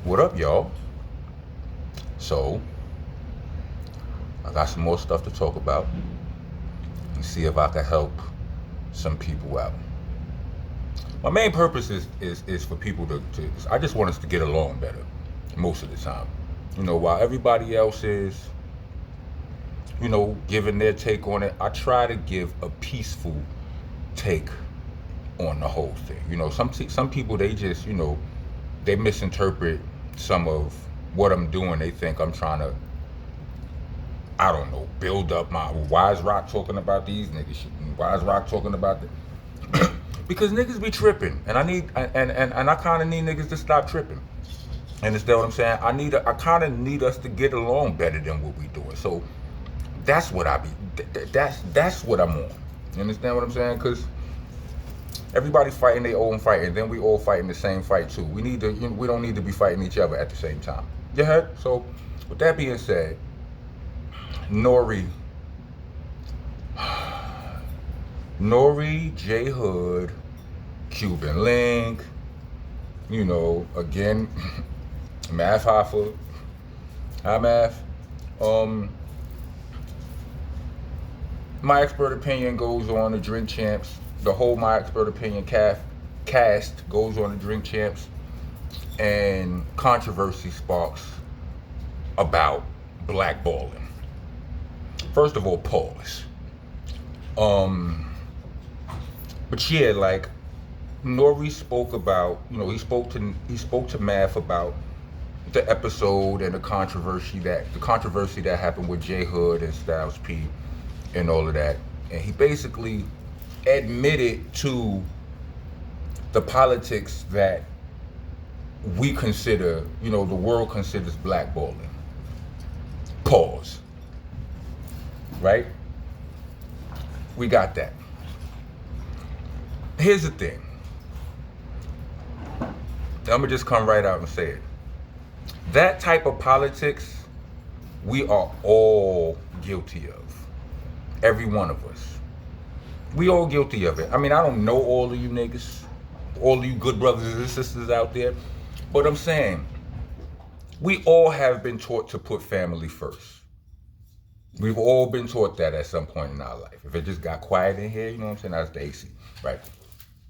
What up, y'all? So, I got some more stuff to talk about and see if I can help some people out. My main purpose is for people to I just want us to get along better most of the time. While everybody else is, giving their take on it, I try to give a peaceful take on the whole thing. Some people, they just, they misinterpret some of what I'm doing. They think I'm trying to, I don't know, build up my, why is Rock talking about these niggas shit? Why is Rock talking about that? Because niggas be tripping, and I kind of need niggas to stop tripping. Understand what I'm saying? I kind of need us to get along better than what we doing. So that's what I be. That's what I'm on. You understand what I'm saying? Because everybody fighting their own fight, and then we all fighting the same fight too. We don't need to be fighting each other at the same time. You heard? So with that being said, Nore, J Hood, Cuban Link, again, Math Hoffa, hi Math. My expert opinion goes on the Drink Champs. The whole My Expert Opinion cast goes on the Drink Champs, and controversy sparks about BlackBallin. First of all, pause. But yeah, like Nore spoke about, he spoke to Math about the episode and the controversy that happened with J Hood and Styles P and all of that, and he basically admitted to the politics that we consider, the world considers blackballing. Pause. Right? We got that. Here's the thing. I'm gonna just come right out and say it. That type of politics, we are all guilty of. Every one of us. We all guilty of it. I mean, I don't know all of you niggas, all of you good brothers and sisters out there, but I'm saying, we all have been taught to put family first. We've all been taught that at some point in our life. If it just got quiet in here, you know what I'm saying? That's the AC, right?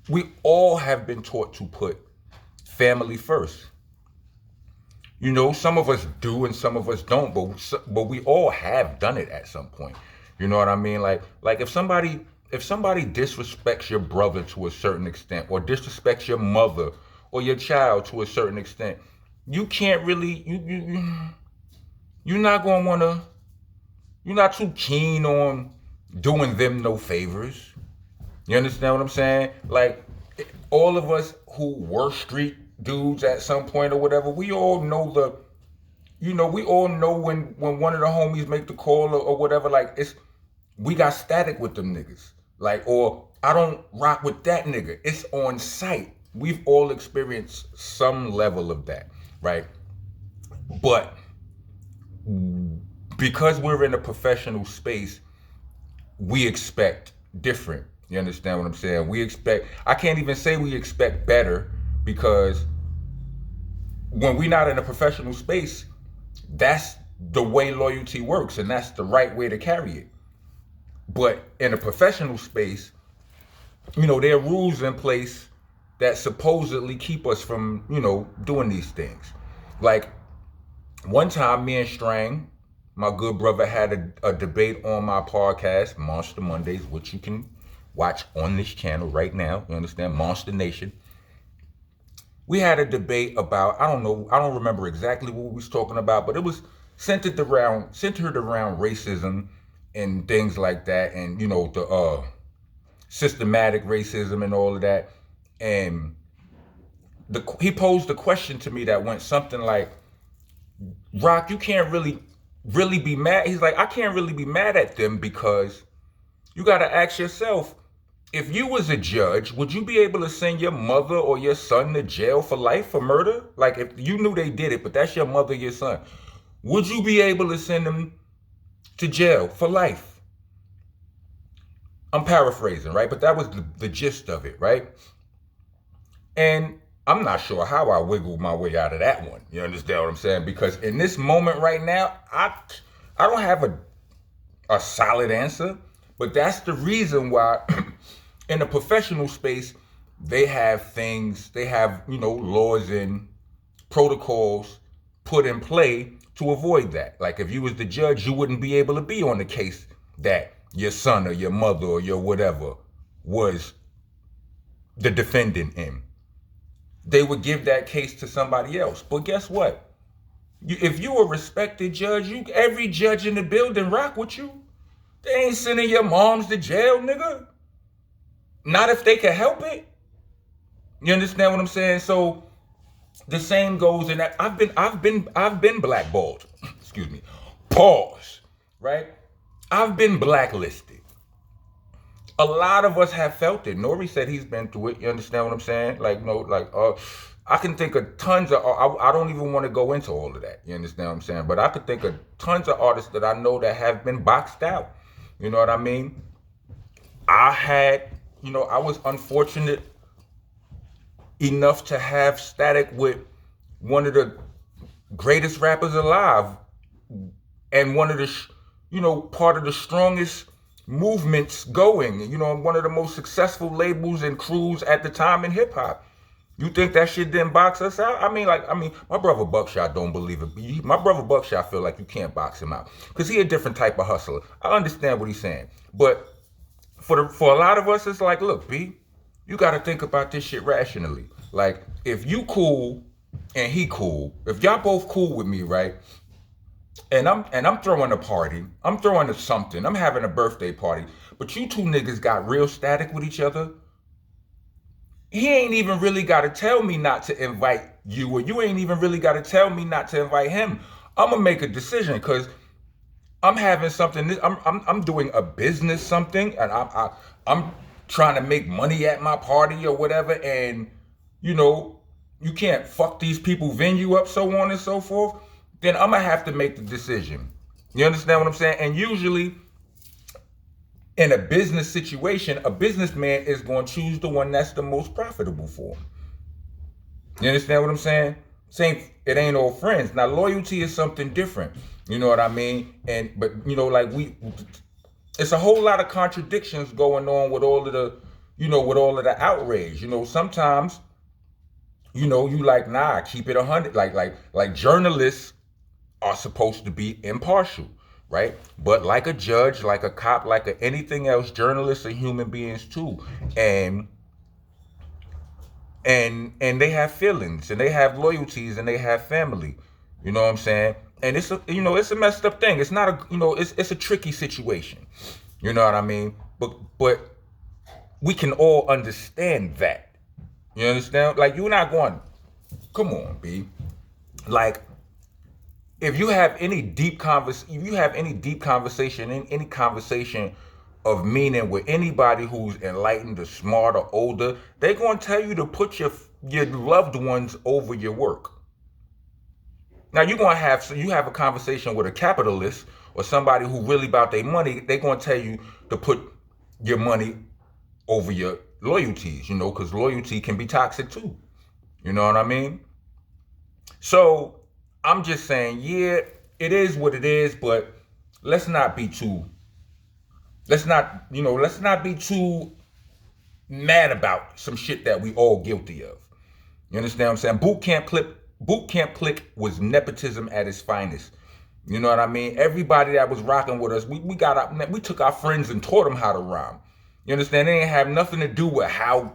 We all have been taught to put family first. Some of us do and some of us don't, but we all have done it at some point. You know what I mean? Like if somebody disrespects your brother to a certain extent, or disrespects your mother or your child to a certain extent, you can't really, you're not gonna wanna, you're not too keen on doing them no favors. You understand what I'm saying? Like, all of us who were street dudes at some point or whatever, we all know we all know when one of the homies make the call or whatever, like, we got static with them niggas. Like, or I don't rock with that nigga. It's on sight. We've all experienced some level of that, right? But because we're in a professional space, we expect different. You understand what I'm saying? I can't even say we expect better, because when we're not in a professional space, that's the way loyalty works, and that's the right way to carry it. But in a professional space, there are rules in place that supposedly keep us from, doing these things. Like, one time, me and Strang, my good brother, had a debate on my podcast, Monster Mondays, which you can watch on this channel right now. You understand? MonstaNation. We had a debate about, I don't remember exactly what we was talking about, but it was centered around racism and things like that, and the systematic racism and all of that. And he posed a question to me that went something like, Rock, you can't really be mad. He's like, I can't really be mad at them, because you got to ask yourself, if you was a judge, would you be able to send your mother or your son to jail for life for murder? Like, if you knew they did it, but that's your mother, your son, would you be able to send them to jail for life? I'm paraphrasing, right? But that was the gist of it, right? And I'm not sure how I wiggled my way out of that one. You understand what I'm saying? Because in this moment right now, I don't have a solid answer, but that's the reason why in the professional space they have things, they have, laws and protocols put in play to avoid that. Like if you was the judge, you wouldn't be able to be on the case that your son or your mother or your whatever was the defendant in. They would give that case to somebody else. But guess what? If you a respected judge, every judge in the building rock with you. They ain't sending your moms to jail, nigga. Not if they can help it. You understand what I'm saying? So the same goes in that I've been blackballed. Excuse me. Pause. Right? I've been blacklisted. A lot of us have felt it. Nore said he's been through it. You understand what I'm saying? I can think of tons of, I don't even want to go into all of that. You understand what I'm saying? But I could think of tons of artists that I know that have been boxed out. You know what I mean? I was unfortunate enough to have static with one of the greatest rappers alive and one of the, part of the strongest movements going, one of the most successful labels and crews at the time in hip hop. You think that shit didn't box us out? I mean, my brother Buckshot don't believe it. My brother Buckshot feel like you can't box him out because he a different type of hustler. I understand what he's saying, but for a lot of us, it's like, look, B, you got to think about this shit rationally. Like, if you cool and he cool, if y'all both cool with me, right? And I'm throwing a party, I'm throwing something, I'm having a birthday party, but you two niggas got real static with each other. He ain't even really got to tell me not to invite you, or you ain't even really got to tell me not to invite him. I'm gonna make a decision because I'm having something. I'm doing a business something, and I'm trying to make money at my party or whatever. And you can't fuck these people venue up, so on and so forth. Then I'm gonna have to make the decision. You understand what I'm saying? And usually, in a business situation, a businessman is going to choose the one that's the most profitable for him. You understand what I'm saying? It ain't all friends. Now, loyalty is something different. You know what I mean? But it's a whole lot of contradictions going on with all of the outrage. Sometimes, you like, nah, keep it 100. Like journalists are supposed to be impartial. Right? But like a judge, like a cop, like anything else, journalists are human beings too. And they have feelings and they have loyalties and they have family. You know what I'm saying? And it's a messed up thing. It's not it's a tricky situation. You know what I mean? But we can all understand that. You understand? Like, you're not going, come on, B. Like, if you have any deep conversation, any conversation of meaning with anybody who's enlightened or smart or older, they're going to tell you to put your loved ones over your work. Now, you have a conversation with a capitalist or somebody who really about their money, they're going to tell you to put your money over your loyalties, because loyalty can be toxic too. You know what I mean? So, I'm just saying, yeah, it is what it is, but let's not be too mad about some shit that we all guilty of. You understand what I'm saying? Boot Camp Click was nepotism at its finest. You know what I mean? Everybody that was rocking with us, we took our friends and taught them how to rhyme. You understand? It didn't have nothing to do with how,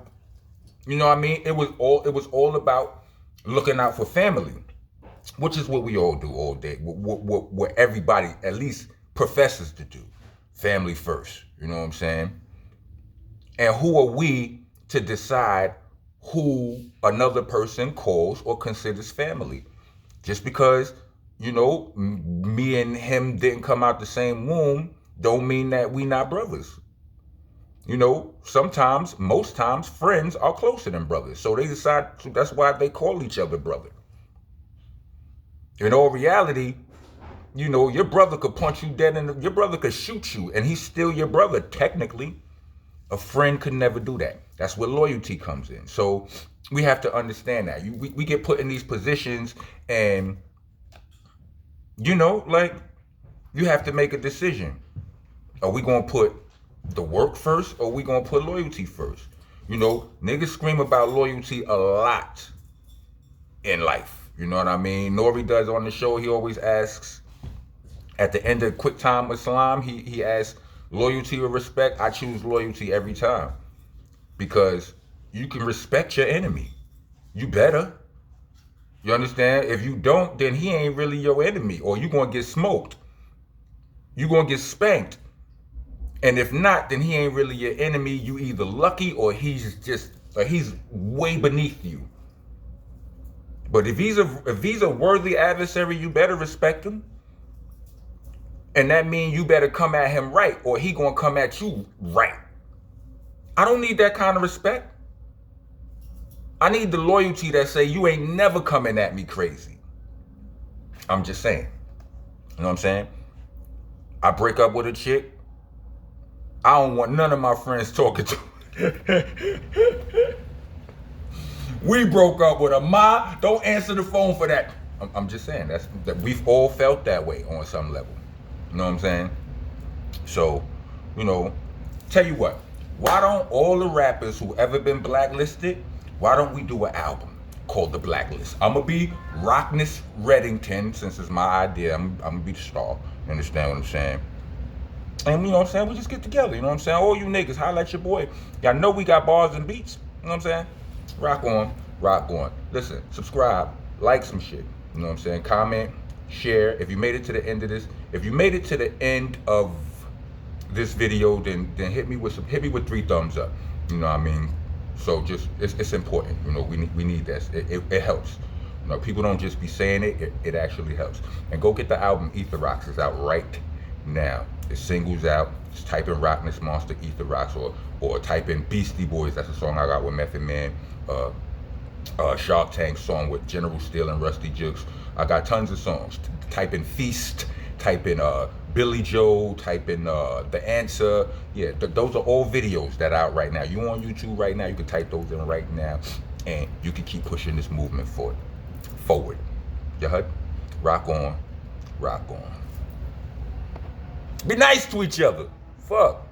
you know what I mean? It was all about looking out for family. Which is what we all do all day. What everybody at least professes to do. Family first. You know what I'm saying? And who are we to decide who another person calls or considers family? Just because, me and him didn't come out the same womb don't mean that we not brothers. Sometimes, most times, friends are closer than brothers. So they decide, that's why they call each other brother. In all reality, your brother could punch you dead your brother could shoot you and he's still your brother, technically. A friend could never do that. That's where loyalty comes in. So we have to understand that. We get put in these positions, and like, you have to make a decision. Are we gonna put the work first, or are we gonna put loyalty first? Niggas scream about loyalty a lot in life. You know what I mean? Nore does on the show. He always asks at the end of Quick Time Islam. He asks loyalty or respect. I choose loyalty every time, because you can respect your enemy. You better. You understand? If you don't, then he ain't really your enemy, or you gonna get smoked. You gonna get spanked. And if not, then he ain't really your enemy. You either lucky, or he's way beneath you. But if he's a worthy adversary, you better respect him. And that means you better come at him right, or he gonna come at you right. I don't need that kind of respect. I need the loyalty that say you ain't never coming at me crazy. I'm just saying. You know what I'm saying? I break up with a chick. I don't want none of my friends talking to me. We broke up with a ma. Don't answer the phone for that. I'm just saying that we've all felt that way on some level. You know what I'm saying? So, tell you what. Why don't all the rappers who ever been blacklisted, why don't we do an album called The Blacklist? I'm going to be Rockness Reddington, since it's my idea. I'm going to be the star. You understand what I'm saying? And you know what I'm saying? We just get together. You know what I'm saying? All you niggas, holla at your boy. Y'all know we got bars and beats. You know what I'm saying? Rock on, rock on. Listen, subscribe, like some shit. You know what I'm saying? Comment, share. If you made it to the end of this, if you made it to the end of this video, then hit me with 3 thumbs up. You know what I mean? So just it's important. We need this. It helps. People don't just be saying it. It actually helps. And go get the album Ether Rocks. It's out right now. The single's out. Just type in Rockness Monster Ether Rocks, or type in Beastie Boys. That's a song I got with Method Man. Shark Tank song with General Steele and Rusty Juxx. I got tons of songs. Type in Feast. Type in Billy Joe. Type in The Answer. Yeah, those are all videos that are out right now. You on YouTube right now? You can type those in right now, and you can keep pushing this movement forward. You heard? Rock on, rock on. Be nice to each other. Fuck.